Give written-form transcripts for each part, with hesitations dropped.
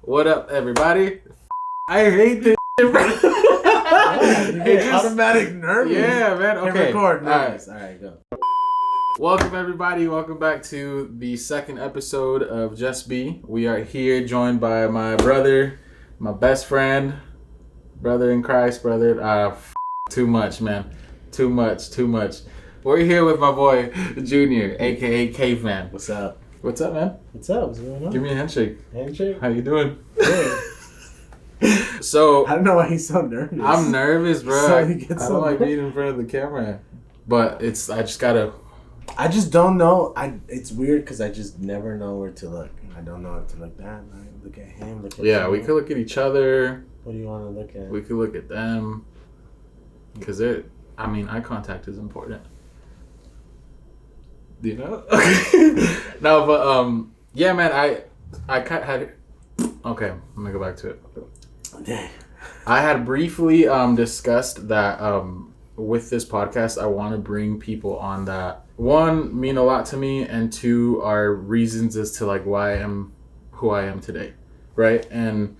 What up, everybody? I hate this shit, bro. You get automatic nervous. Yeah, man. Okay. Record. Nice. All right, go. Welcome, everybody. Welcome back to the second episode of Just Be. We are here joined by my brother, my best friend, brother in Christ, brother. Too much, man. Too much. We're here with my boy, Junior, a.k.a. Caveman. What's up? What's up, man? What's up? What's going on? Give me a handshake. Handshake? How you doing? Good. So I don't know why he's so nervous. I'm nervous, bro. So I he gets don't so like nervous. being in front of the camera, but I just gotta. I just don't know. It's weird because I just never know where to look. I don't know what to look at. Look at him. Look at Yeah, you. we could look at each other. What do you want to look at? We could look at them. Because eye contact is important. Do you know? No, but yeah, man, I had. Okay, I'm gonna go back to it. Dang. I had briefly discussed that with this podcast, I want to bring people on that, one, mean a lot to me, and two, are reasons as to like why I am who I am today, right? And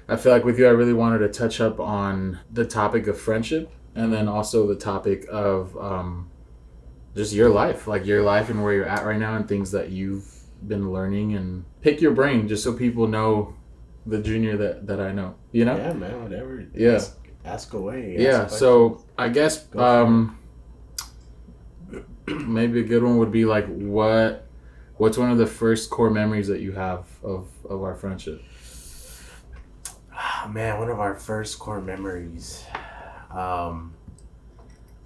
I feel like with you, I really wanted to touch up on the topic of friendship, and then also the topic of just your life and where you're at right now and things that you've been learning, and pick your brain just so people know the Junior that I know, you know? Yeah, man, whatever. Yeah. Ask away. Yeah, Ask so I guess Go maybe a good one would be like what's one of the first core memories that you have of our friendship? Oh, man, one of our first core memories. I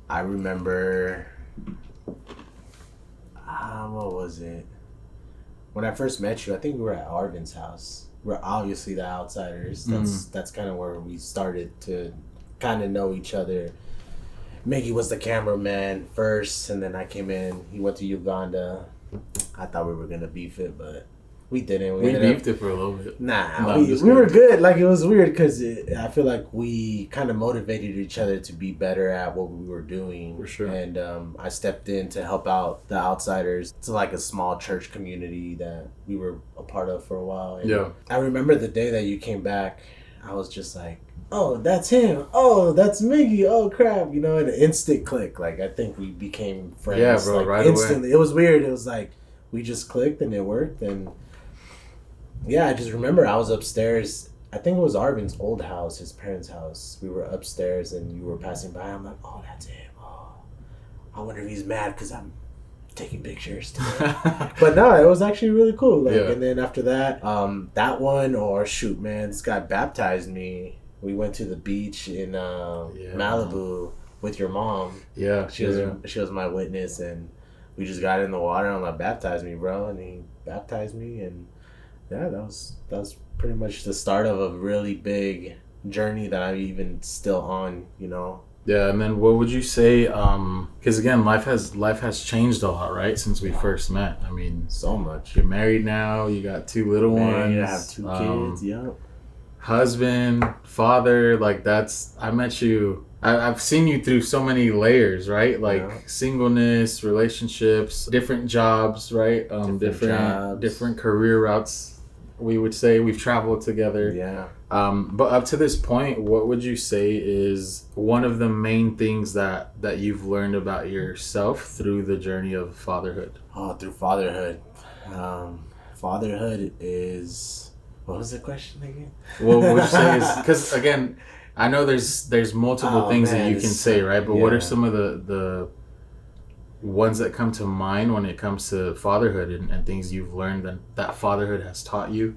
remember. What was it? When I first met you, I think we were at Arvin's house. We're obviously the outsiders. That's kind of where we started to kind of know each other. Mickey was the cameraman first, and then I came in. He went to Uganda. I thought we were gonna beef it, but we didn't. We beefed it for a little bit. Nah, No, we were good. Like, it was weird because I feel like we kind of motivated each other to be better at what we were doing. For sure. And I stepped in to help out the outsiders. It's like a small church community that we were a part of for a while. And Yeah. I remember the day that you came back, I was just like, oh, that's him. Oh, that's Miggy. Oh, crap. You know, an instant click. Like, I think we became friends. Yeah, bro, like, right instantly. It was weird. It was like we just clicked and it worked. And yeah, I just remember I was upstairs. I think it was Arvin's old house, his parents' house. We were upstairs and you were passing by. I'm like, oh, that's him. Oh, I wonder if he's mad because I'm taking pictures today. But no, it was actually really cool. Like, Yeah. And then after that, that one, or shoot, man, this guy baptized me. We went to the beach in Malibu with your mom. Yeah. She was my witness, and we just got in the water. And I'm like, baptize me, bro, and he baptized me, and yeah, that was pretty much the start of a really big journey that I'm even still on, you know. Yeah, and then what would you say? Because again, life has changed a lot, right? Since we first met. I mean, So much. you're married now. You got two little ones. I have 2 kids. Yep. Husband, father. Like I met you. I've seen you through so many layers, right? Like singleness, relationships, different jobs, right? Jobs. Different career routes. We would say we've traveled together. Yeah. But up to this point, what would you say is one of the main things that you've learned about yourself through the journey of fatherhood? Oh, through fatherhood. Fatherhood is... What was the question again? What would you say is... Because, again, I know there's multiple things that you can say, right? But what are some of the ones that come to mind when it comes to fatherhood and things you've learned that fatherhood has taught you?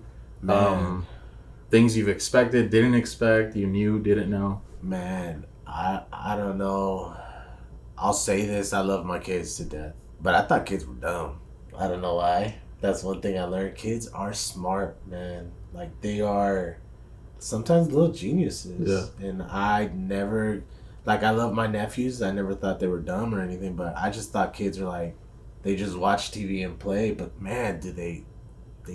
Things you've expected, didn't expect, you knew, didn't know? Man, I don't know. I'll say this, I love my kids to death. But I thought kids were dumb. I don't know why. That's one thing I learned. Kids are smart, man. Like, they are sometimes little geniuses. Yeah. And I never... Like, I love my nephews. I never thought they were dumb or anything. But I just thought kids are like... They just watch TV and play. But, man, do they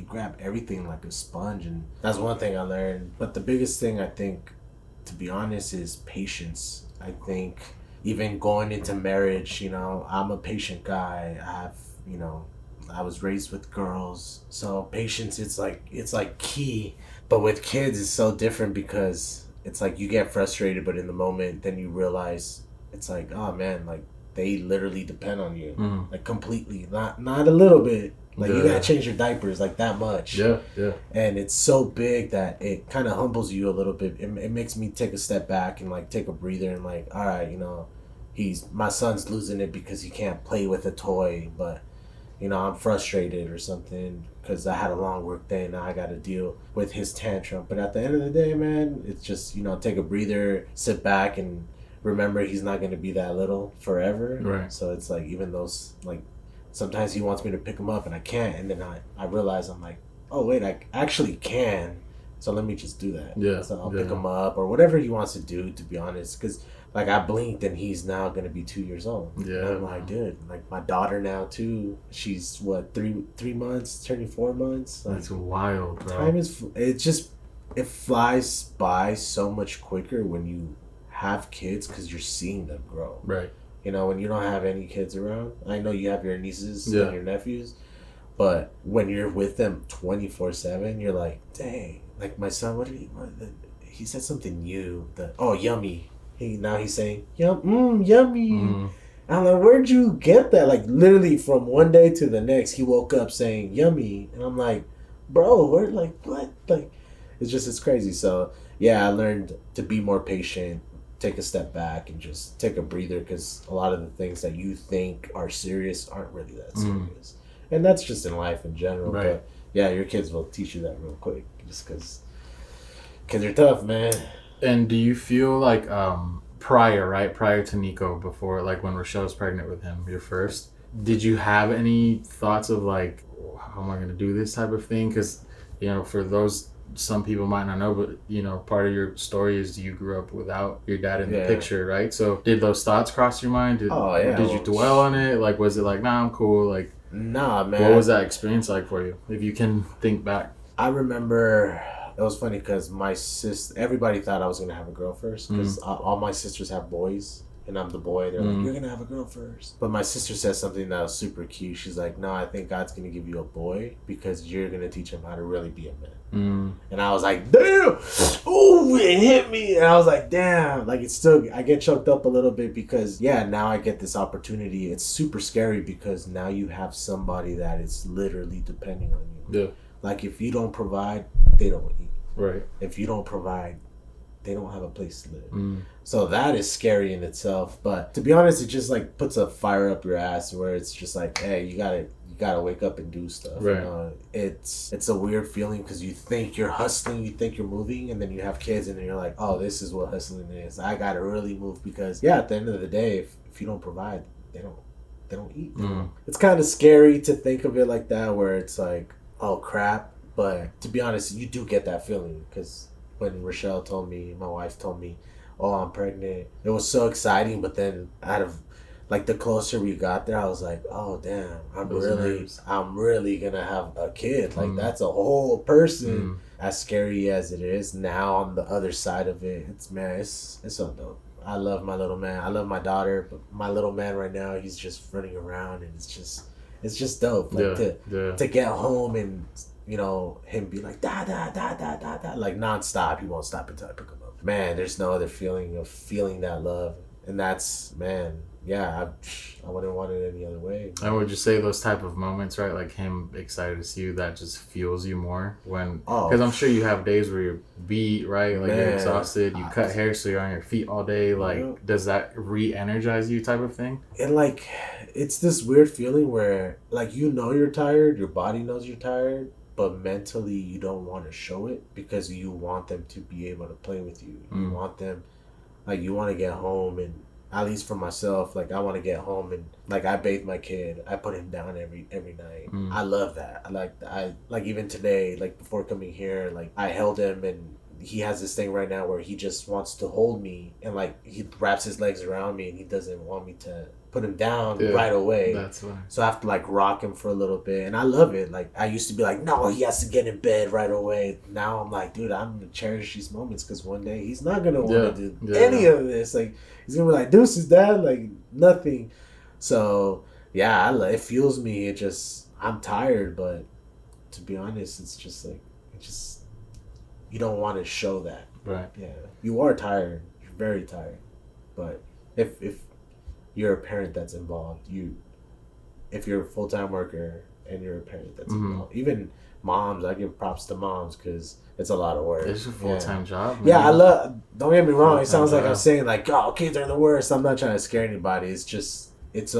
grab everything like a sponge. And that's one thing I learned. But the biggest thing, I think, to be honest, is patience. I think even going into marriage, you know, I'm a patient guy. I have, you know... I was raised with girls, so patience, it's like key But with kids, it's so different because it's like you get frustrated, but in the moment, then you realize it's like, oh man, like they literally depend on you, like completely, not a little bit. Like you gotta change your diapers like that much. Yeah, yeah. And it's so big that it kind of humbles you a little bit. It makes me take a step back and like take a breather and like, all right, you know, my son's losing it because he can't play with a toy, but you know, I'm frustrated or something because I had a long work day and now I got to deal with his tantrum. But at the end of the day, man, it's just, you know, take a breather, sit back and remember he's not going to be that little forever. Right. So it's like, even those, like, sometimes he wants me to pick him up and I can't. And then I realize I'm like, oh, wait, I actually can. So let me just do that. Yeah. So I'll pick him up or whatever he wants to do, to be honest. Because like I blinked and he's now gonna be 2 years old. Yeah. And I'm like, dude, like my daughter now too. She's what, three months, turning 4 months. Like, that's wild, bro. Time is it flies by so much quicker when you have kids because you're seeing them grow. Right. You know, when you don't have any kids around. I know you have your nieces and your nephews, but when you're with them 24/7, you're like, dang. Like my son, he said something new. Yummy. He's saying, yummy. I'm like, where'd you get that? Like, literally from one day to the next, he woke up saying, yummy. And I'm like, bro, what? Like, it's crazy. So, yeah, I learned to be more patient, take a step back, and just take a breather because a lot of the things that you think are serious aren't really that serious. And that's just in life in general. Right. But, yeah, your kids will teach you that real quick just because kids are tough, man. And do you feel like prior to Nico, before like when Rochelle was pregnant with him, your first, did you have any thoughts of like, how am I going to do this type of thing? Because, you know, for those, some people might not know, but you know, part of your story is you grew up without your dad in the picture, right? So did those thoughts cross your mind? Did you dwell on it? Like, was it like, nah, I'm cool? Like, nah, man. What was that experience like for you, if you can think back? I remember. It was funny because everybody thought I was going to have a girl first because all my sisters have boys and I'm the boy. They're like, you're going to have a girl first. But my sister said something that was super cute. She's like, no, I think God's going to give you a boy because you're going to teach him how to really be a man. And I was like, damn. Ooh, it hit me. And I was like, damn. Like, I get choked up a little bit because, now I get this opportunity. It's super scary because now you have somebody that is literally depending on you. Yeah. Like, if you don't provide, they don't eat. Right. If you don't provide, they don't have a place to live. So that is scary in itself. But to be honest, it just like puts a fire up your ass where it's just like, hey, you gotta wake up and do stuff. Right. You know? It's a weird feeling because you think you're hustling, you think you're moving, and then you have kids, and then you're like, oh, this is what hustling is. I gotta really move because at the end of the day, if you don't provide, they don't eat. It's kind of scary to think of it like that, where it's like, oh crap. But to be honest, you do get that feeling because when Rochelle told me, my wife told me, oh, I'm pregnant, it was so exciting. But then out of like the closer we got there, I was like, oh damn, I'm really gonna have a kid. Like that's a whole person. As scary as it is, now on the other side of it, it's so dope. I love my little man. I love my daughter, but my little man right now, he's just running around and it's just dope. Like to get home and, you know, him be like da da da da da da, like nonstop. He won't stop until I pick him up. Man, there's no other feeling of feeling that love, and that's, man. Yeah, I wouldn't want it any other way. I would just say those type of moments, right? Like him excited to see you, that just fuels you more when, because I'm sure you have days where you're beat, right? Like you're exhausted, you cut hair, so you're on your feet all day. Like, does that re-energize you type of thing? And like, it's this weird feeling where like, you know, you're tired, your body knows you're tired, but mentally you don't want to show it because you want them to be able to play with you. You want them, like, you want to get home, and at least for myself, like, I want to get home and like, I bathe my kid, I put him down every night. I love that. I like even today, like before coming here, like I held him, and he has this thing right now where he just wants to hold me, and like he wraps his legs around me and he doesn't want me to put him down right away. That's right. So I have to like rock him for a little bit, and I love it. Like, I used to be like, no, he has to get in bed right away. Now I'm like, dude, I'm gonna cherish these moments because one day he's not gonna want to do any of this. Like, he's gonna be like, deuces, dad, like nothing. So yeah, it fuels me. I'm tired, but to be honest, it's just like, you don't want to show that. Right. Yeah, you are tired. You're very tired, but if you're a parent that's involved, if you're a full-time worker and you're a parent that's involved, even moms, I give props to moms because it's a lot of work. It's a full-time job, man. Yeah, I love. Don't get me wrong. It sounds like job. I'm saying like, oh, kids are the worst. I'm not trying to scare anybody. It's just it's.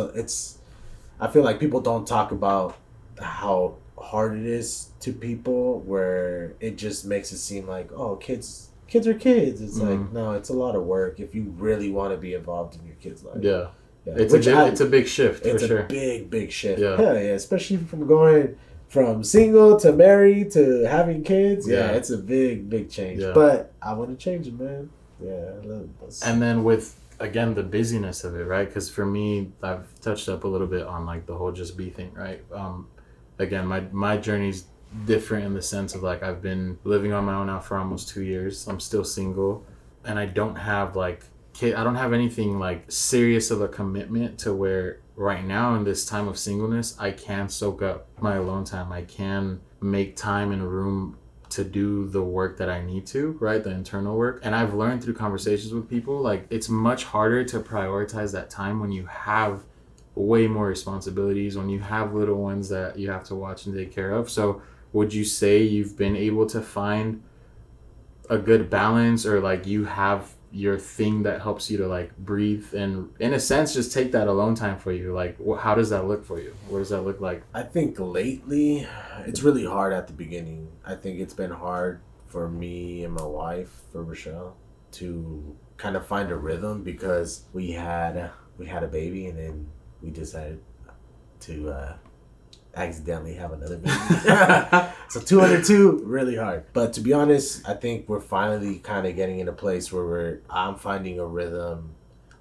I feel like people don't talk about how hard it is to people, where it just makes it seem like, oh, kids are kids. It's like, no, it's a lot of work if you really want to be involved in your kid's life. Yeah. It's a big shift. It's for sure. big shift. Yeah. Hell yeah, especially from going from single to married to having kids. Yeah, it's a big change. Yeah. But I want to change it, man. Yeah, I love this. And then with, again, the busyness of it, right? Because for me, I've touched up a little bit on like the whole just be thing, right? Again, my journey's different in the sense of like I've been living on my own now for almost 2 years. I'm still single, and I don't have like I don't have anything like serious of a commitment to where right now in this time of singleness I can soak up my alone time. I can make time in a room to do the work that I need to, right? The internal work. And I've learned through conversations with people, like it's much harder to prioritize that time when you have way more responsibilities, when you have little ones that you have to watch and take care of. So would you say you've been able to find a good balance, or like you have your thing that helps you to like breathe and in a sense just take that alone time for you? Like how does that look for you? What does that look like? I think lately it's really hard at the beginning. I think it's been hard for me and my wife, for Rochelle, to kind of find a rhythm, because we had a baby and then we decided to accidentally have another baby. So 2 under 2, really hard. But to be honest, I think we're finally kind of getting in a place where I'm finding a rhythm.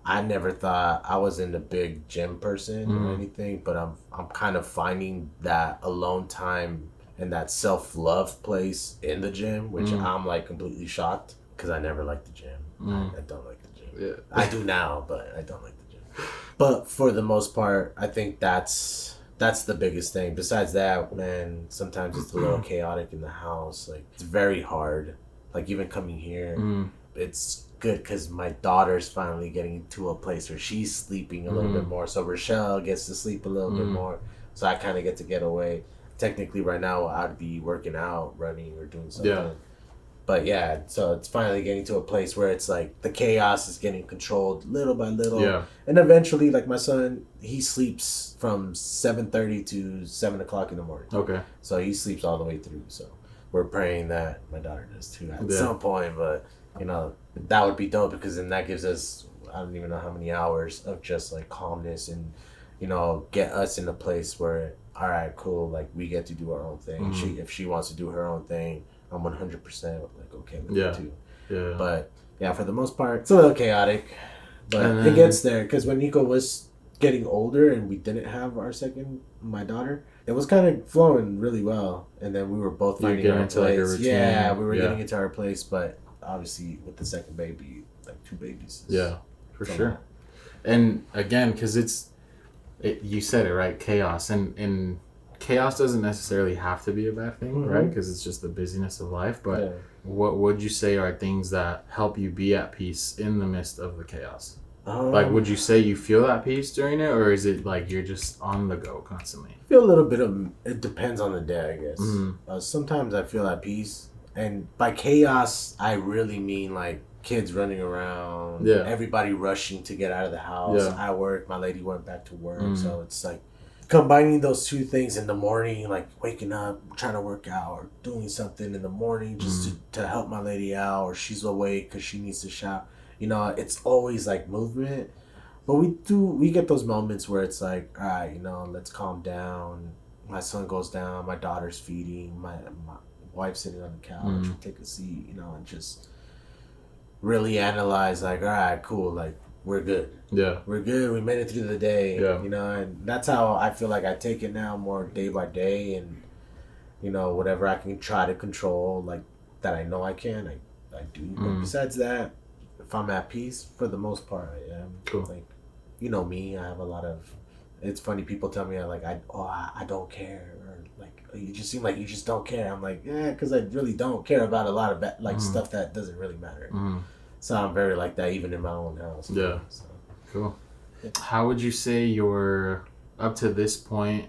I never thought I wasn't a big gym person or anything, but I'm kind of finding that alone time and that self-love place in the gym, which I'm like completely shocked, because I never liked the gym. I don't like the gym. Yeah. I do now, but I don't like the gym. But for the most part, I think that's the biggest thing. Besides that, man, sometimes it's a little chaotic in the house. Like, it's very hard. Like, even coming here, it's good because my daughter's finally getting to a place where she's sleeping a little bit more. So Rochelle gets to sleep a little bit more. So I kind of get away. Technically, right now, I'd be working out, running, or doing something. Yeah. But yeah, so it's finally getting to a place where it's like the chaos is getting controlled little by little. Yeah. And eventually, like my son, he sleeps from 7:30 to 7 o'clock in the morning. Okay. So he sleeps all the way through. So we're praying that my daughter does too at some point. But, you know, that would be dope, because then that gives us, I don't even know how many hours of just like calmness and, you know, get us in a place where, all right, cool, like we get to do our own thing. If she wants to do her own thing, I'm 100% like okay with it too. Yeah. But yeah, for the most part, it's a little chaotic, but it gets there, because when Nico was getting older and we didn't have my daughter, it was kind of flowing really well, and then we were both finding our place. Like a routine. Yeah, we were getting into our place, but obviously with the second baby, like 2 babies. Yeah, for sure. And again, because you said it right, chaos, and chaos doesn't necessarily have to be a bad thing, right? Because it's just the busyness of life. But what would you say are things that help you be at peace in the midst of the chaos? Like, would you say you feel at peace during it, or is it like you're just on the go constantly? I feel a little bit of, it depends on the day, I guess. Sometimes I feel at peace, and by chaos, I really mean like kids running around, everybody rushing to get out of the house. I work, my lady went back to work, so it's like combining those two things in the morning, like waking up, trying to work out, or doing something in the morning just to help my lady out, or she's awake because she needs to shower. You know, it's always like movement. But we get those moments where it's like, all right, you know, let's calm down. My son goes down, my daughter's feeding, my wife's sitting on the couch, we take a seat, you know, and just really analyze, like, all right, cool, like, we're good. Yeah. We're good. We made it through the day. Yeah. You know, and that's how I feel like I take it now, more day by day, and, you know, whatever I can try to control, like, that I know I can, I do. But besides that, if I'm at peace, for the most part, I am. Cool. Like, you know me, I have a lot of, it's funny, people tell me, like, I don't care, or, like, you just seem like you just don't care. I'm like, yeah, because I really don't care about a lot of stuff that doesn't really matter. So I'm very like that even in my own house. Yeah. So. Cool. Yeah. How would you say you're up to this point,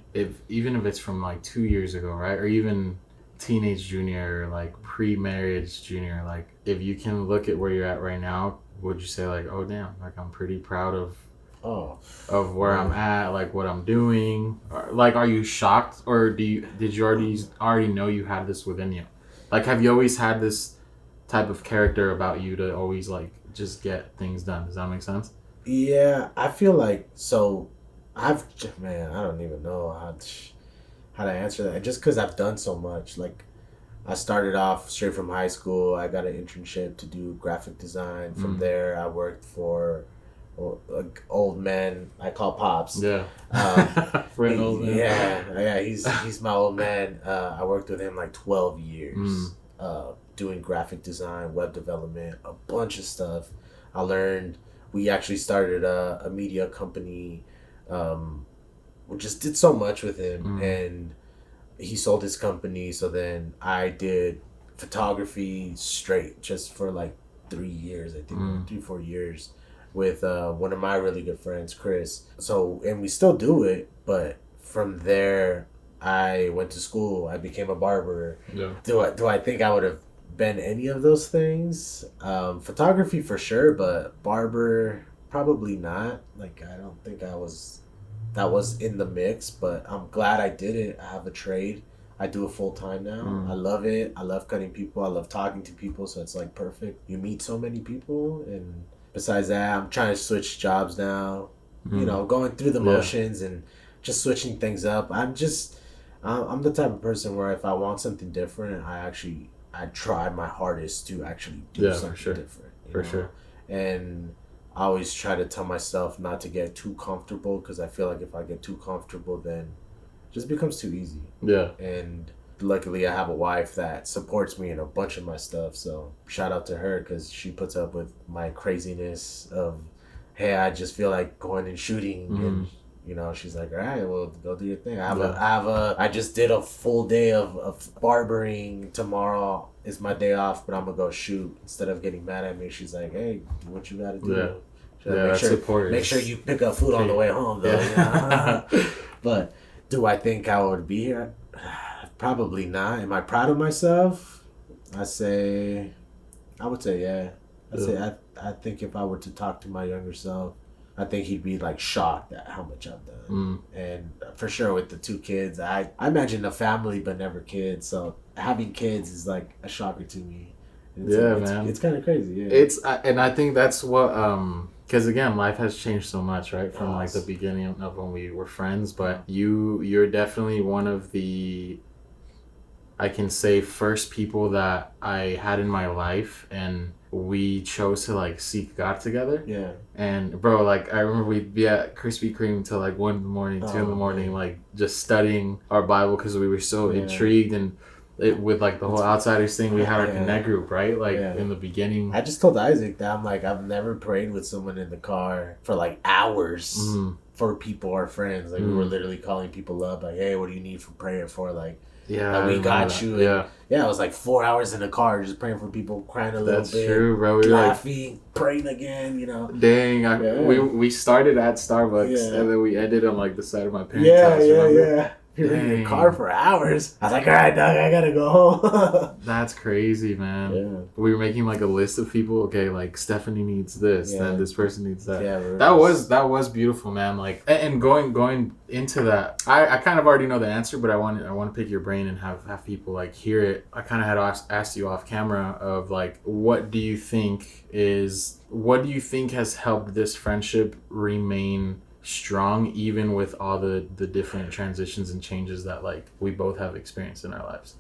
even if it's from like 2 years ago, right? Or even teenage junior, like pre-marriage junior, like if you can look at where you're at right now, would you say like, oh damn, like I'm pretty proud of where I'm at, like what I'm doing? Or, like, are you shocked, or did you already know you had this within you? Like, have you always had this type of character about you to always like just get things done? Does that make sense? Yeah, I feel like so. I don't even know how to answer that. Just because I've done so much, like. I started off straight from high school. I got an internship to do graphic design. From there, I worked for old men I call pops. Yeah. For an old man. Yeah. He's my old man. I worked with him like 12 years. Doing graphic design, web development, a bunch of stuff. I learned. We actually started a media company. We just did so much with him and. He sold his company, so then I did photography straight just for like 3 years, I think 3-4 years with one of my really good friends, Chris. So, and we still do it, but from there I went to school. I became a barber. Yeah. Do I think I would have been any of those things? Photography for sure, but barber probably not. Like I don't think that was in the mix, but I'm glad I did it. I have a trade. I do it full time now. I love it. I love cutting people. I love talking to people, so it's like perfect. You meet so many people, and besides that, I'm trying to switch jobs now. You know, going through the motions and just switching things up. I'm the type of person where if I want something different, I try my hardest to actually do something different. For sure. And I always try to tell myself not to get too comfortable because I feel like if I get too comfortable, then it just becomes too easy. Yeah. And luckily, I have a wife that supports me in a bunch of my stuff. So shout out to her because she puts up with my craziness of, hey, I just feel like going and shooting and. You know, she's like, all right, well, go do your thing. I just did a full day of barbering. Tomorrow is my day off, but I'm going to go shoot. Instead of getting mad at me, she's like, hey, what you got to do? Make sure you pick up food on the way home, though. Yeah. But do I think I would be here? Probably not. Am I proud of myself? I would say yeah. I think if I were to talk to my younger self, I think he'd be like shocked at how much I've done. And for sure with the 2 kids, I imagine a family but never kids. So having kids is like a shocker to me. Man. It's kind of crazy. Yeah. And I think that's what, because again, life has changed so much, right? From like the beginning of when we were friends, but you're definitely one of the, I can say, first people that I had in my life, and we chose to like seek God together. Yeah. And bro, like I remember we'd be at Krispy Kreme till like 1 in the morning, 2 in the morning, like just studying our Bible because we were so intrigued. And with like the whole Outsiders thing, we had our connect group, right? Like in the beginning. I just told Isaac that I'm like, I've never prayed with someone in the car for like hours for people or friends. Like we were literally calling people up like, hey, what do you need for prayer for? Like, we got you. And it was like 4 hours in the car just praying for people, crying a little bit. That's true, bro. We laughing, praying again, you know. Dang, we started at Starbucks and then we ended on like the side of my parents' house. Yeah. You're in your car for hours. I was like, all right, dog, I gotta go home. That's crazy, man. Yeah. We were making like a list of people. Okay, like Stephanie needs this, then this person needs that. Yeah, that was beautiful, man. Like, and going into that, I kind of already know the answer, but I want to pick your brain and have people like hear it. I kind of had asked you off camera of like, what do you think has helped this friendship remain strong even with all the different transitions and changes that like we both have experienced in our lives?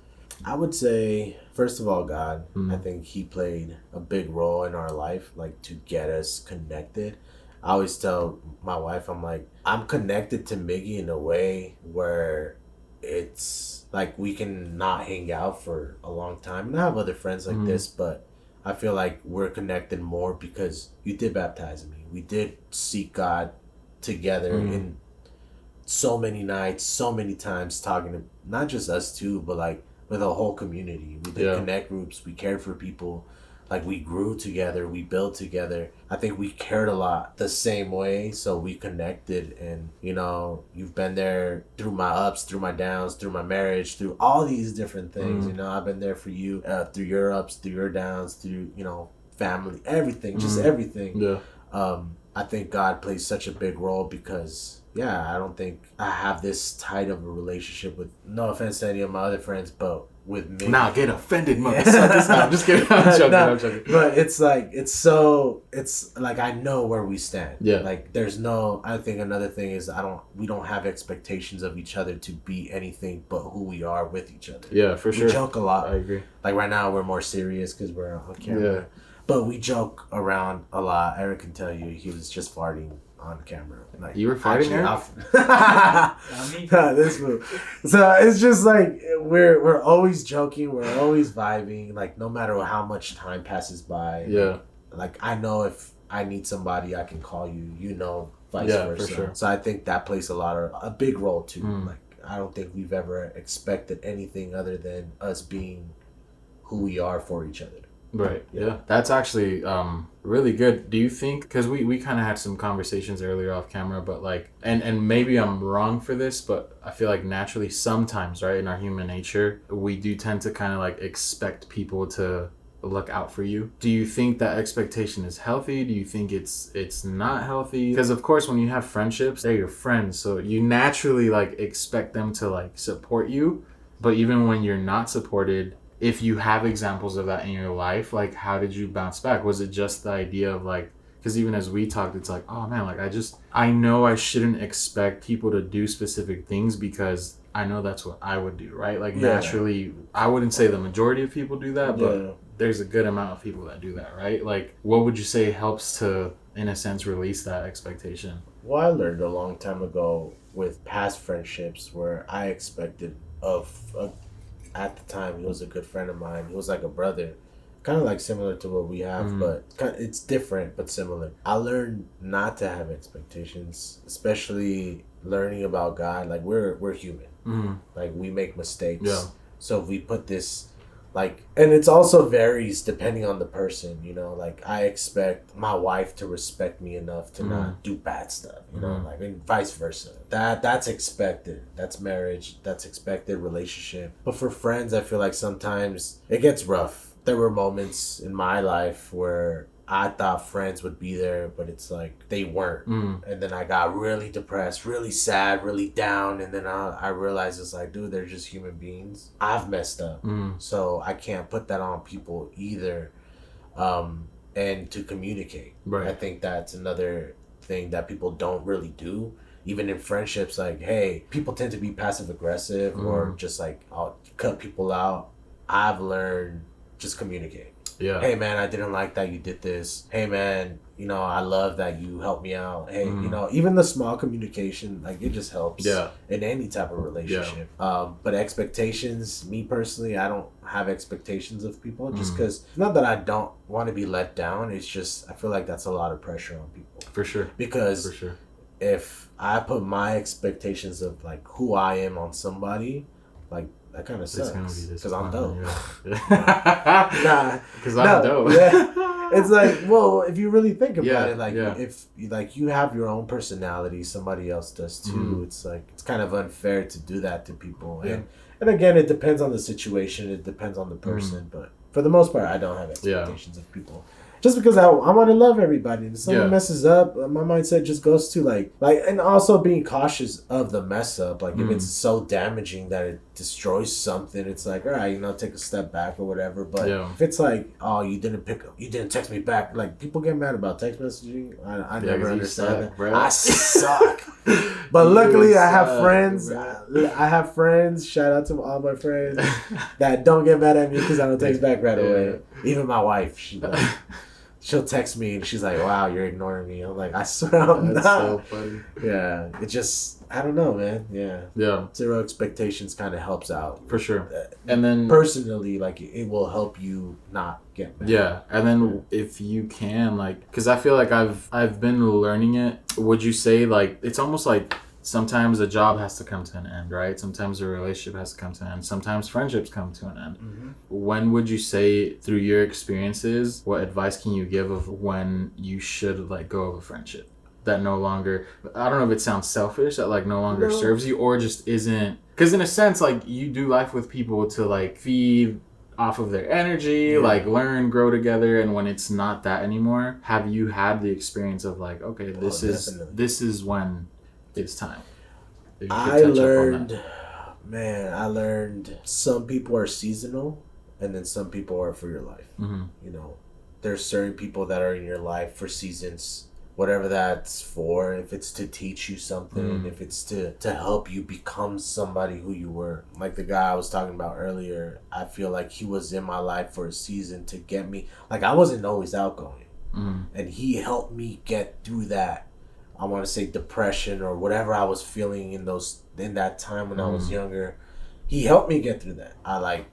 I would say first of all, God. I think he played a big role in our life, like to get us connected. I always tell my wife, I'm like, I'm connected to Miggy in a way where it's like we can not hang out for a long time, and I have other friends like this, but I feel like we're connected more because you did baptize me. We did seek God together in so many nights, so many times talking to not just us two, but like with a whole community. We did connect groups. We cared for people. Like we grew together. We built together. I think we cared a lot the same way. So we connected, and you've been there through my ups, through my downs, through my marriage, through all these different things. I've been there for you through your ups, through your downs, through family, everything, just everything. Yeah. I think God plays such a big role because, I don't think I have this tight of a relationship with, no offense to any of my other friends, but with me. Nah, get offended, motherfuckers. Nah, I'm just kidding. I'm joking. But it's like I know where we stand. Yeah. Like I think another thing is we don't have expectations of each other to be anything but who we are with each other. Yeah, for sure. We joke a lot. I agree. Like right now we're more serious because we're on camera. Yeah. But we joke around a lot. Eric can tell you he was just farting on camera. Like, you were farting there? This move. So it's just like we're always joking. We're always vibing. Like no matter how much time passes by. Yeah. Like I know if I need somebody, I can call you. Vice versa. For sure. So I think that plays a big role too. Like I don't think we've ever expected anything other than us being who we are for each other. Right. Yeah. That's actually really good. Do you think, because we kind of had some conversations earlier off camera, but like, and maybe I'm wrong for this, but I feel like naturally sometimes, right, in our human nature, we do tend to kind of like expect people to look out for you. Do you think that expectation is healthy? Do you think it's not healthy? Because of course when you have friendships, they're your friends, so you naturally like expect them to like support you. But even when you're not supported, if you have examples of that in your life, like how did you bounce back? Was it just the idea of like, because even as we talked, it's like, oh man, like I know I shouldn't expect people to do specific things because I know that's what I would do, right? Like naturally, I wouldn't say the majority of people do that, but there's a good amount of people that do that, right? Like what would you say helps to, in a sense, release that expectation? Well, I learned a long time ago with past friendships where I expected at the time, he was a good friend of mine. He was like a brother. Kind of like similar to what we have, but it's different, but similar. I learned not to have expectations, especially learning about God. Like, we're human. Like, we make mistakes. Yeah. So if we put this, like, and it's also varies depending on the person, like I expect my wife to respect me enough to not do bad stuff, like, and vice versa. That's expected. That's marriage. That's expected relationship. But for friends, I feel like sometimes it gets rough. There were moments in my life where I thought friends would be there, but it's like they weren't. And then I got really depressed, really sad, really down. And then I realized it's like, dude, they're just human beings. I've messed up. So I can't put that on people either. And to communicate. Right. I think that's another thing that people don't really do. Even in friendships, like, hey, people tend to be passive aggressive or just like, I'll cut people out. I've learned just communicate. Yeah. Hey man, I didn't like that you did this. Hey man, I love that you helped me out. Hey, even the small communication, like it just helps. Yeah. In any type of relationship. Yeah. But expectations, me personally, I don't have expectations of people just because not that I don't want to be let down. It's just I feel like that's a lot of pressure on people. For sure. Because if I put my expectations of like who I am on somebody, like that kind of sucks because I'm dope. Because I'm dope. Yeah. It's like, well, if you really think about it, like if like you have your own personality, somebody else does too. It's like it's kind of unfair to do that to people. Yeah. And again, it depends on the situation. It depends on the person. But for the most part, I don't have expectations of people. Just because I want to love everybody. If someone messes up, my mindset just goes to like, and also being cautious of the mess up. Like if it's so damaging that it destroys something, it's like, all right, take a step back or whatever. But if it's like, oh, you didn't text me back. Like people get mad about text messaging. I never understand that. Bro. I suck. But luckily I have friends. I have friends. Shout out to all my friends that don't get mad at me because I don't text back right away. Even my wife, she'll text me and she's like, wow, you're ignoring me. I'm like, I swear I'm not. That's so funny. Yeah. It just, I don't know, man. Yeah. Yeah. Zero expectations kind of helps out. For sure. And then personally, like it will help you not get mad. Yeah. And then if you can, like, because I feel like I've been learning it. Would you say like, it's almost like sometimes a job has to come to an end, right? Sometimes a relationship has to come to an end. Sometimes friendships come to an end. Mm-hmm. When would you say, through your experiences, what advice can you give of when you should let go of a friendship that no longer, I don't know if it sounds selfish, that like no longer serves you, or just isn't, because in a sense, like you do life with people to like feed off of their energy, like learn, grow together, and when it's not that anymore, have you had the experience of like, okay, this is when it's time? I learned some people are seasonal, and then some people are for your life. Mm-hmm. You know, there's certain people that are in your life for seasons, whatever that's for. If it's to teach you something, if it's to help you become somebody who you were. Like the guy I was talking about earlier, I feel like he was in my life for a season to get me. Like I wasn't always outgoing, and he helped me get through that. I want to say depression or whatever I was feeling in that time when I was younger. He helped me get through that. I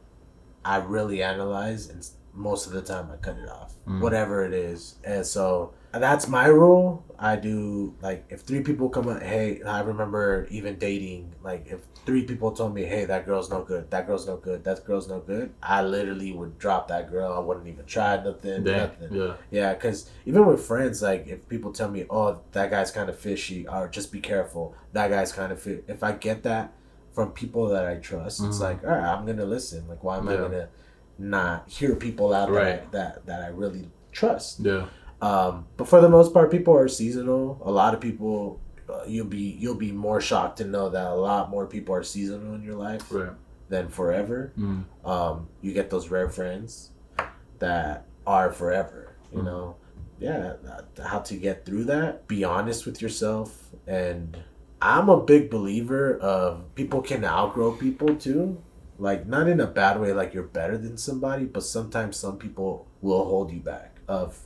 really analyze, and most of the time I cut it off, whatever it is. And so that's my rule. I do, like, if 3 people come up, hey, I remember even dating, like, if 3 people told me, hey, that girl's no good, that girl's no good, that girl's no good, I literally would drop that girl. I wouldn't even try nothing. Yeah, because even with friends, like, if people tell me, oh, that guy's kind of fishy, or just be careful, that guy's kind of fishy, if I get that from people that I trust, it's like, all right, I'm going to listen. Like, why am I going to not hear people out that I really trust? But for the most part, people are seasonal. A lot of people, you'll be more shocked to know that a lot more people are seasonal in your life than forever. You get those rare friends that are forever. You know, how to get through that. Be honest with yourself, and I'm a big believer of people can outgrow people too. Like, not in a bad way, like you're better than somebody, but sometimes some people will hold you back of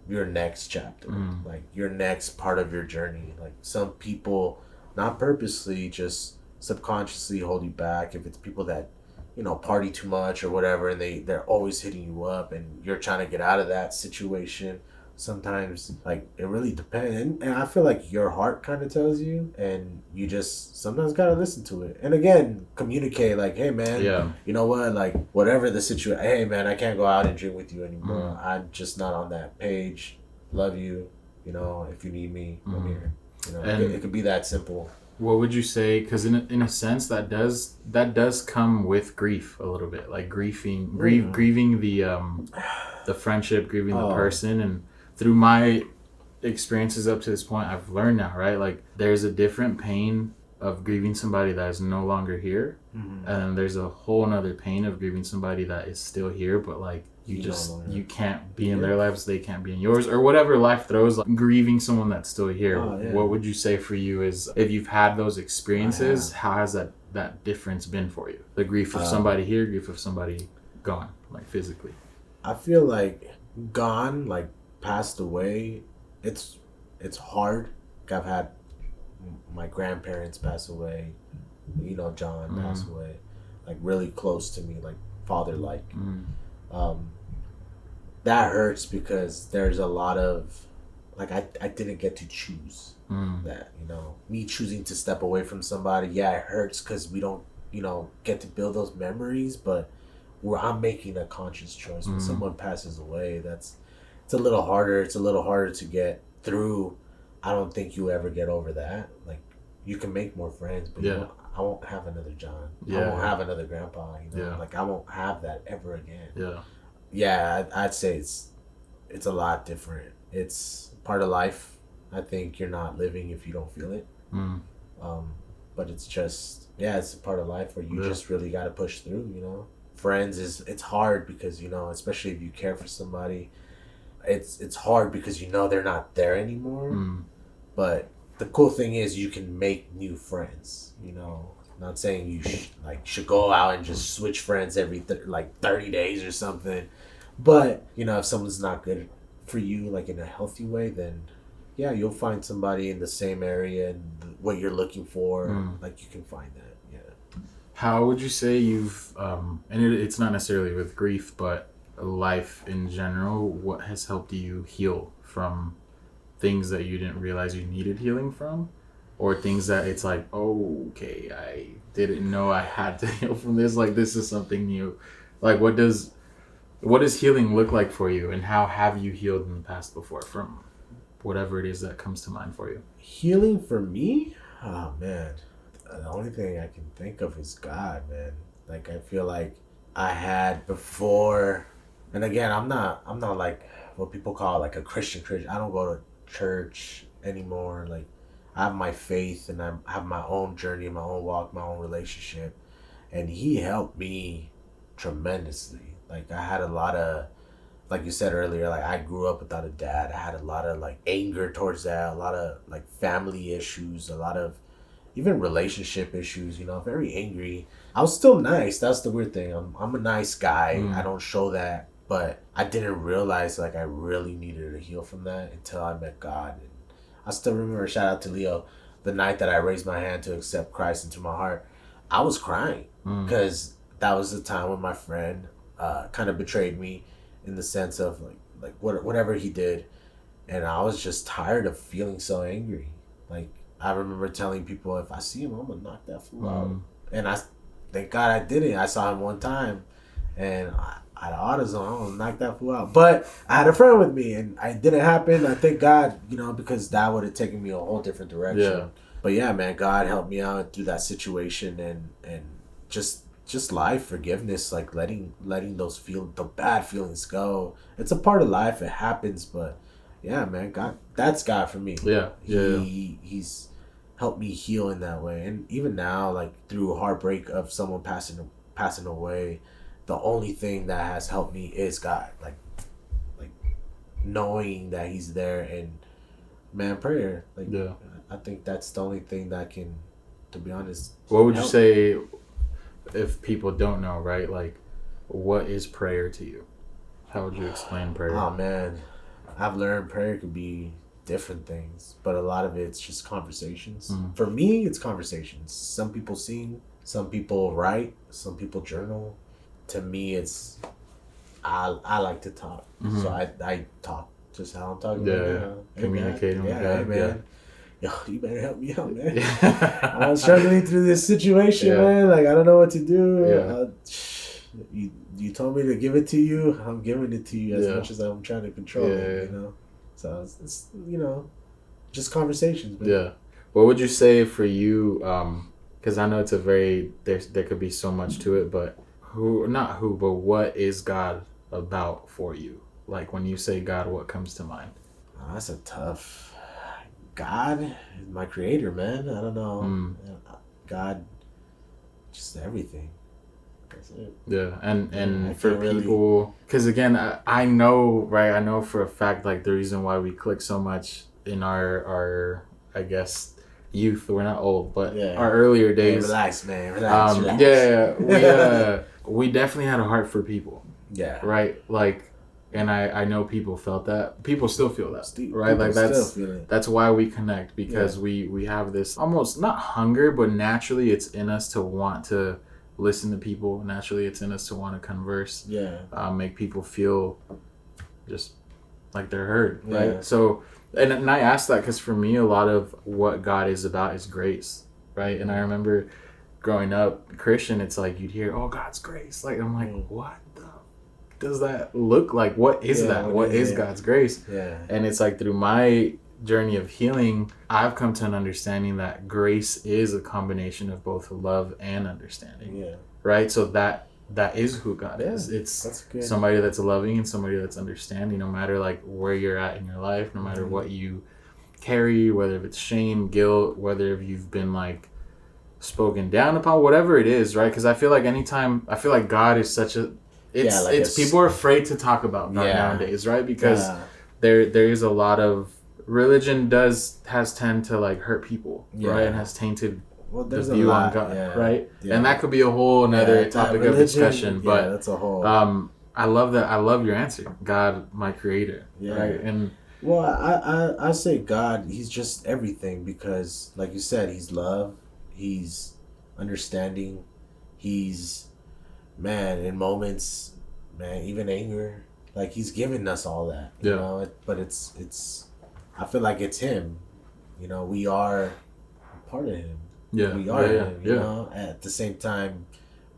your next chapter, like your next part of your journey. Like some people, not purposely, just subconsciously hold you back. If it's people that, you know, party too much or whatever, and they're always hitting you up, and you're trying to get out of that situation. Sometimes, like, it really depends, and I feel like your heart kind of tells you, and you just sometimes gotta listen to it. And again, communicate, like, hey man, you know what, like, whatever the situation, hey man, I can't go out and drink with you anymore. I'm just not on that page. Love you, you know, if you need me, I'm here. You know, and it could be that simple. What would you say? Because in a sense, that does come with grief a little bit, like grieving the friendship, grieving the person. And through my experiences up to this point, I've learned now, right? Like, there's a different pain of grieving somebody that is no longer here, and then there's a whole another pain of grieving somebody that is still here, but like you can't be in their lives, they can't be in yours, or whatever life throws. Like, grieving someone that's still here. What would you say for you is, if you've had those experiences, how has that difference been for you? The grief of somebody here, grief of somebody gone, like physically. I feel like gone, like passed away, it's hard. I've had my grandparents pass away, you know, John pass away, like really close to me, like father like. That hurts because there's a lot of, like, I didn't get to choose that, you know, me choosing to step away from somebody. It hurts because we don't, you know, get to build those memories, but I'm making a conscious choice. When someone passes away, it's a little harder. It's a little harder to get through. I don't think you ever get over that. Like, you can make more friends, but I won't have another John. I won't have another grandpa. You know, like, I won't have that ever again. I'd say it's a lot different. It's part of life. I think you're not living if you don't feel it. But it's just, it's a part of life where you just really got to push through. You know, friends it's hard because, you know, especially if you care for somebody, it's hard because, you know, they're not there anymore. But the cool thing is you can make new friends. You know, not saying you should go out and just switch friends every 30 days or something, but, you know, if someone's not good for you, like in a healthy way, then you'll find somebody in the same area and what you're looking for. Like, you can find that. How would you say you've and it's not necessarily with grief, but life in general, what has helped you heal from things that you didn't realize you needed healing from, or things that it's like, oh, okay, I didn't know I had to heal from this. Like, this is something new. Like, what does healing look like for you, and how have you healed in the past before from whatever it is that comes to mind for you? Healing for me? Oh man. The only thing I can think of is God, man. Like I feel like I had before, and again, I'm not like what people call like a Christian. I don't go to church anymore. Like I have my faith and I have my own journey, my own walk, my own relationship, and he helped me tremendously. Like I had a lot of, like you said earlier, like I grew up without a dad. I had a lot of like anger towards that, a lot of like family issues, a lot of even relationship issues, very angry. I was still nice. That's the weird thing. I'm a nice guy. I don't show that, but I didn't realize like I really needed to heal from that until I met God. And I still remember, shout out to Leo, the night that I raised my hand to accept Christ into my heart. I was crying because that was the time when my friend kind of betrayed me in the sense of whatever he did, and I was just tired of feeling so angry. Like I remember telling people, if I see him, I'm gonna knock that fool out. And I, thank God I didn't. I saw him one time, and I had AutoZone. I'm gonna knock that fool out. But I had a friend with me, and it didn't happen. I thank God, because that would have taken me a whole different direction. Yeah. But yeah, man, God helped me out through that situation, and just life forgiveness, like letting the bad feelings go. It's a part of life. It happens, but yeah, man, God, that's God for me. Yeah. He's helped me heal in that way, and even now, like through heartbreak of someone passing away, the only thing that has helped me is God. Like knowing that He's there, and man, prayer. Like Yeah. I think that's the only thing that can, to be honest. What would you say if people don't know, right? Like, what is prayer to you? How would you explain prayer? Oh man, I've learned prayer could be different things, but a lot of it's just conversations. For me, it's conversations. Some people sing, some people write, some people journal. To me, it's I like to talk, so I talk just how I'm talking right now. Communicating with God. Hey, man. Yo, you better help me out, man. I'm struggling through this situation, man. Like I don't know what to do. You told me to give it to you. I'm giving it to you as much as I'm trying to control it. So it's just conversations, man. Yeah. What would you say for you? Because I know it's a very there could be so much to it, but but what is God about for you? Like when you say God, what comes to mind? Oh, that's a tough. God is my creator, man. I don't know. God, just everything. That's it. Yeah, and for people, because again, I know, right? I know for a fact, like the reason why we click so much in our I guess youth. We're not old, but our earlier days. Hey, relax, man. Relax. Yeah, we definitely had a heart for people. Yeah. Right. Like. And I know people felt that. People still feel that, right? Like that's why we connect, because we have this almost not hunger, but naturally it's in us to want to listen to people. Naturally, it's in us to want to converse. Yeah. Make people feel just like they're heard, right? Yeah. So, and I asked that because for me, a lot of what God is about is grace, right? And I remember growing up Christian, it's like you'd hear, "Oh, God's grace." Like I'm like, what does that look like? What is that? What is God's grace? Yeah. And it's like through my journey of healing, I've come to an understanding that grace is a combination of both love and understanding. Yeah. Right? So that is who God is. It's somebody that's loving and somebody that's understanding, no matter like where you're at in your life, no matter what you carry, whether it's shame, guilt, whether you've been like spoken down upon, whatever it is, right? Because I feel like God is such a It's people are afraid to talk about God nowadays, right? Because there is a lot of religion has tend to like hurt people, right? And has tainted the view on God, right? Yeah. And that could be a whole another topic of discussion. But that's a whole. I love that. I love your answer. God, my creator, right? And well, I say God, He's just everything, because, like you said, He's love, He's understanding, He's. Man, in moments, man, even anger, like He's given us all that, you know. But it's, I feel like it's Him, we are part of him. Yeah, We are him. You yeah. know. At the same time,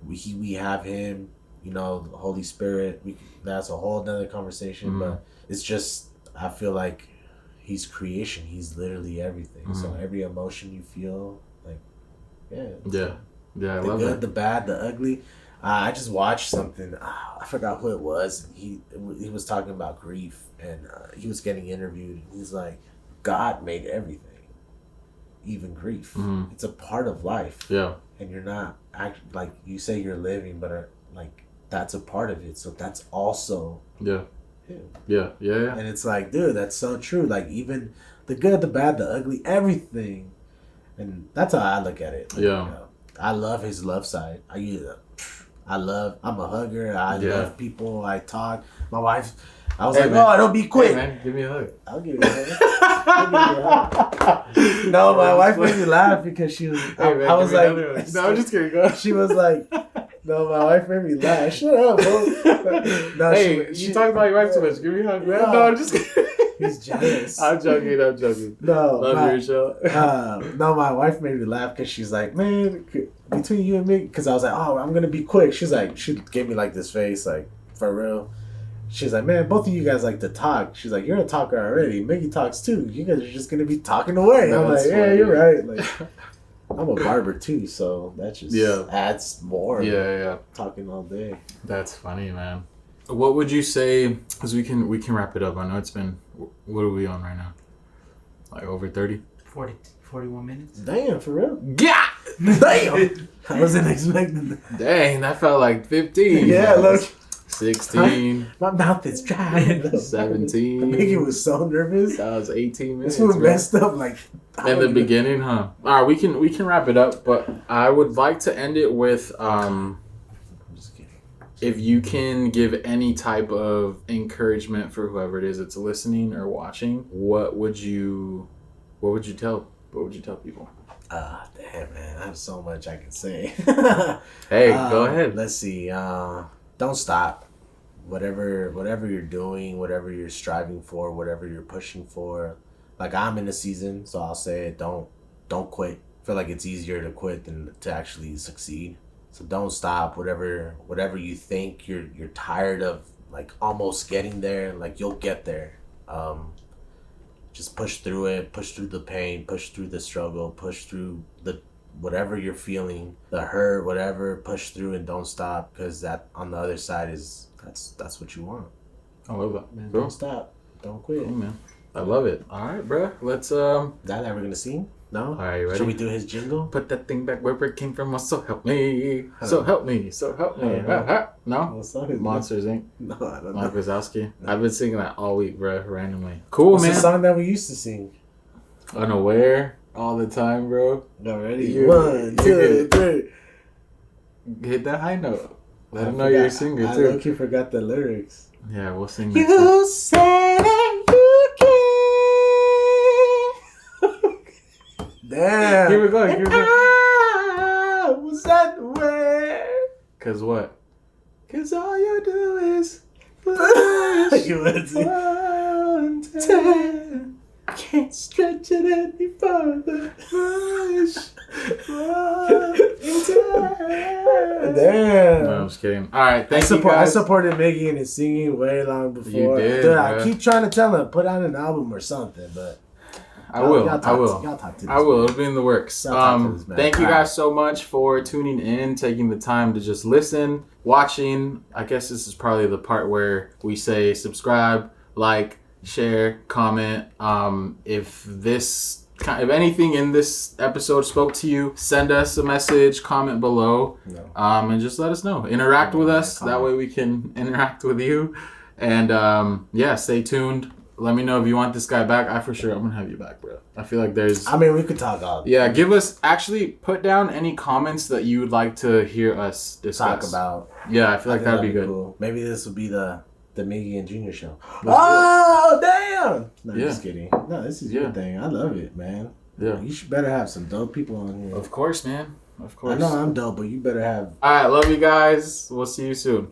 we have him. You know, the Holy Spirit. That's a whole other conversation. But it's just, I feel like he's creation. He's literally everything. So every emotion you feel, like, yeah. I the love good, that. the bad, the ugly. I just watched something. I forgot who it was. He was talking about grief, and he was getting interviewed. He's like, God made everything, even grief. It's a part of life. Yeah. And you're not like you say you're living, but like that's a part of it. So that's also Yeah. him. Yeah. And it's like, dude, that's so true. Like even the good, the bad, the ugly, everything. And that's how I look at it. Like, Yeah. you know, I love his love side. I'm a hugger. I love people. I talk. My wife, I was like, man. oh, don't be quick. Hey, man, give me a hug. I'll give you a hug. No, my wife made me laugh because she was, I was like, no, I'm just kidding. Go. She was like, no, my wife made me laugh. Shut up, bro. No, Hey, you talk about your wife too much. Give me a hug, man. No, I'm just kidding. He's jealous. I'm joking. No, Love you, Rochelle. no, my wife made me laugh because she's like, man, between you and me, because I was like, oh, I'm gonna be quick. She's like, she gave me like this face, like, for real. She's like, man, both of you guys like to talk. She's like, you're a talker already. Mickey talks too. You guys are just gonna be talking away. No, I'm like, funny. yeah, you're right. Like, I'm a barber too, so that just adds more. Yeah. Talking all day. That's funny, man. What would you say? Because we can wrap it up. I know it's been. What are we on right now? Like over 30? 41 minutes. Damn, for real? Yeah. Damn. I wasn't expecting that. Dang, that felt like 15. Yeah, look. 16. My mouth is dry. 17. Mickey was so nervous. That was 18 minutes. This was messed up. Like in the beginning, huh? All right, we can wrap it up, but I would like to end it with I'm just kidding. if you can give any type of encouragement for whoever it is that's listening or watching, what would you tell people? Damn, man, I have so much I can say. Hey, go ahead. Let's see. Don't stop. Whatever you're doing, whatever you're striving for, whatever you're pushing for. Like I'm in a season, so I'll say it. Don't quit. I feel like it's easier to quit than to actually succeed. So don't stop. Whatever you think you're tired of, like almost getting there, like you'll get there. Just push through it. Push through the pain. Push through the struggle. Push through the whatever you're feeling, the hurt, whatever. Push through and don't stop, because that on the other side is that's what you want. I love that, Man, cool. don't stop. Don't quit. Cool, man. I love it. All right, bro. Let's That ever gonna sing? No. All right, you ready? Should we do his jingle? Put that thing back where it came from. So help me. So help me. So help me. No? What song is Monsters Inc. No, I don't Mike know. Wazowski. I've been singing that all week, bro, randomly. Cool, What's man. the song that we used to sing? Unaware all the time, bro. Already. You- 1, 2, 3. Hit that high note. Let them know you're a singer, I too. low-key forgot the lyrics. Yeah, we'll sing next time. You said that you can. Damn. Keep it going, keep it going. I was unaware. Cause what? Cause all you do is You would see. 1, 10. Can't stretch it any further. Damn. No, I'm just kidding. All right, I thank you I guys. supported Miggy in his singing way long before. You did, Dude, bruh. I keep trying to tell him, put out an album or something, but I will. Y'all I talk will. Y'all talk to this I will. man. It'll be in the works. Y'all talk to this man. Thank you All guys so much for tuning in, taking the time to just listen, watching. I guess this is probably the part where we say subscribe, like, share, comment. If anything in this episode spoke to you, send us a message, comment below, No. and just let us know. Interact with us. That way we can interact with you. And yeah, stay tuned. Let me know if you want this guy back. I'm gonna have you back, bro. I feel like there's. I mean, we could talk all. Yeah, put down any comments that you would like to hear us discuss. Talk about. Yeah, I feel like I think that'd be good. Cool. Maybe this would be the Miggy and Junior show. Let's Oh damn! No, Yeah. just kidding. No, this is your thing. I love it, man. Yeah. You should better have some dope people on here. Of course, man. Of course. I know I'm dope, but you better have. All right, love you guys. We'll see you soon.